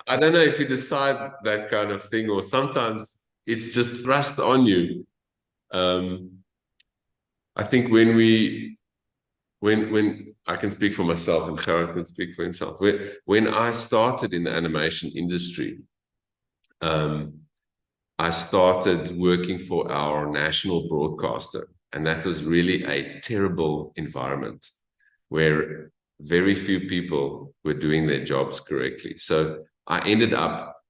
I don't know if you decide that kind of thing, or sometimes it's just thrust on you. I think when I can speak for myself and Gerhard can speak for himself, when I started in the animation industry, I started working for our national broadcaster, and that was really a terrible environment where very few people were doing their jobs correctly. So I ended up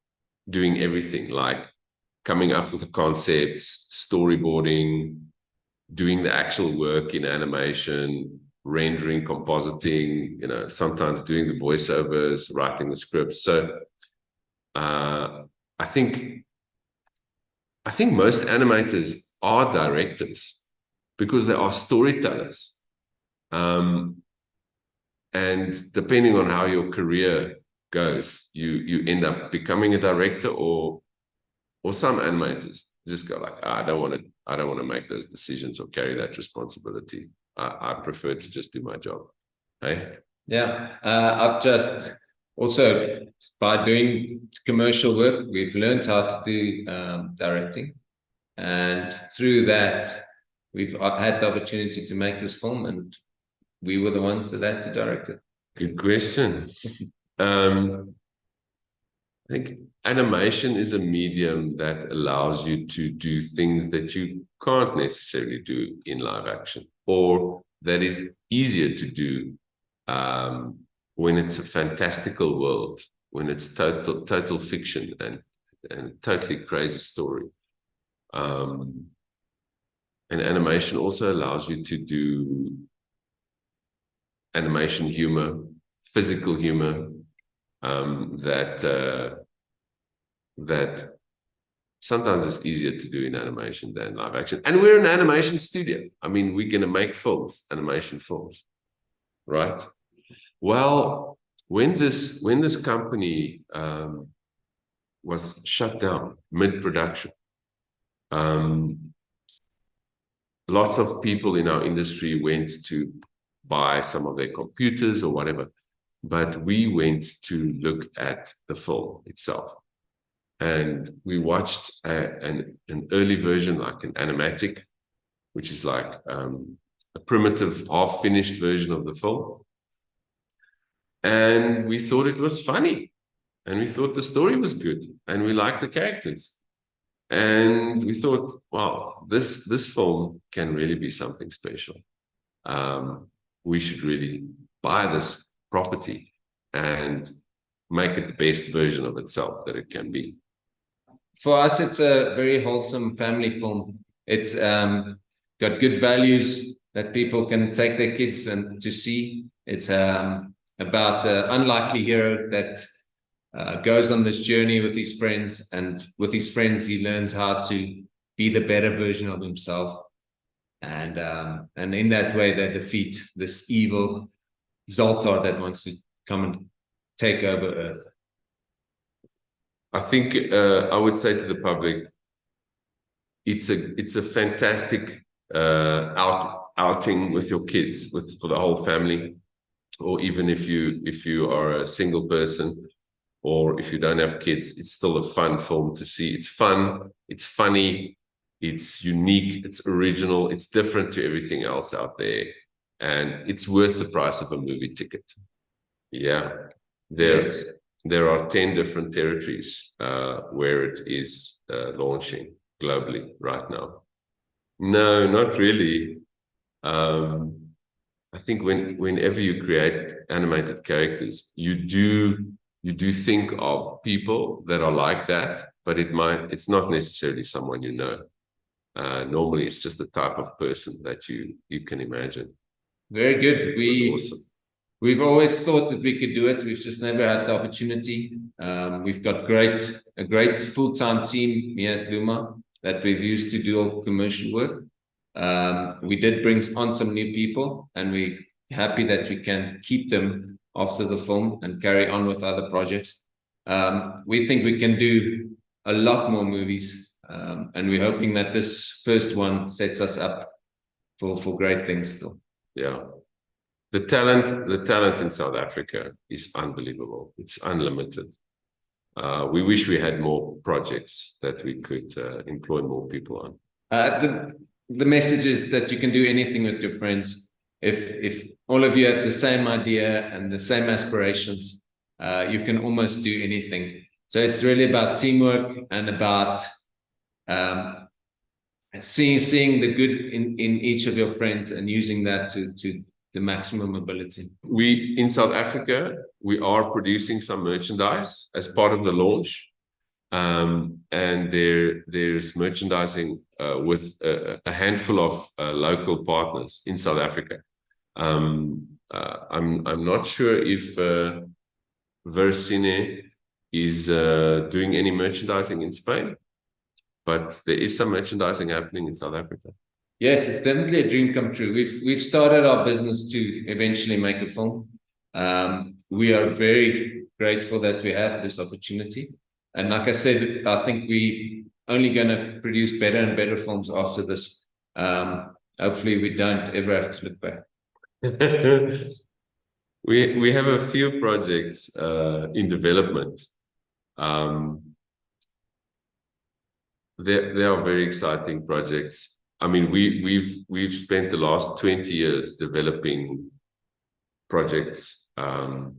doing everything, like coming up with the concepts, storyboarding, doing the actual work in animation, rendering, compositing, sometimes doing the voiceovers, writing the scripts. So I think most animators are directors because they are storytellers. And depending on how your career goes, you end up becoming a director, or some animators just go like, I don't want to make those decisions or carry that responsibility. I prefer to just do my job. Hey? Yeah, I've just also, by doing commercial work, we've learned how to do directing, and through that, I've had the opportunity to make this film, and we were the ones that had to direct it. Good question. I think animation is a medium that allows you to do things that you can't necessarily do in live action, or that is easier to do when it's a fantastical world, when it's total fiction and totally crazy story. And animation also allows you to do animation humor, physical humor, that sometimes it's easier to do in animation than live action. And we're an animation studio. I mean, we're going to make films, animation films, right? Well, when this company was shut down mid-production, lots of people in our industry went to buy some of their computers or whatever, but we went to look at the film itself. And we watched an early version, like an animatic, which is like a primitive, half-finished version of the film. And we thought it was funny. And we thought the story was good. And we liked the characters. And we thought, wow, this film can really be something special. We should really buy this property and make it the best version of itself that it can be. For us, it's a very wholesome family film. It's got good values that people can take their kids and to see. It's about an unlikely hero that goes on this journey with his friends, and with his friends he learns how to be the better version of himself, and in that way they defeat this evil Zolthard that wants to come and take over Earth. I think I would say to the public, it's a fantastic outing with your kids, for the whole family, or even if you are a single person, or if you don't have kids, it's still a fun film to see. It's fun, it's funny, it's unique, it's original, it's different to everything else out there, and it's worth the price of a movie ticket. Yeah, there are 10 different territories where it is launching globally right now. No, not really. I think whenever you create animated characters, you do think of people that are like that, but it's not necessarily someone you know. Normally, it's just the type of person that you can imagine. Very good. We've always thought that we could do it. We've just never had the opportunity. We've got a great full-time team here at Luma that we've used to do all commercial work. We did bring on some new people, and we're happy that we can keep them after the film and carry on with other projects. We think we can do a lot more movies, and we're hoping that this first one sets us up for great things still. Yeah. The talent in South Africa is unbelievable. It's unlimited. we wish we had more projects that we could employ more people on. The message is that you can do anything with your friends. If all of you have the same idea and the same aspirations, you can almost do anything. So it's really about teamwork and about seeing the good in each of your friends and using that to the maximum ability. In South Africa, we are producing some merchandise as part of the launch. And there's merchandising with a handful of local partners in South Africa. I'm not sure if Versine is doing any merchandising in Spain, but there is some merchandising happening in South Africa. Yes, it's definitely a dream come true. We've started our business to eventually make a film. We are very grateful that we have this opportunity. And like I said, I think we only going to produce better and better films after this. Hopefully we don't ever have to look back. We have a few projects in development. They are very exciting projects. I mean, we've spent the last 20 years developing projects, and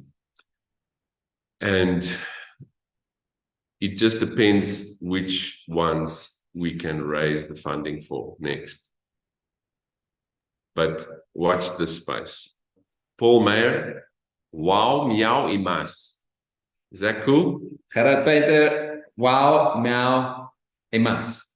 it just depends which ones we can raise the funding for next. But watch this space. Paul Meyer, GuauMiauyMas. Is that cool? Gerhard Peter, GuauMiauyMas.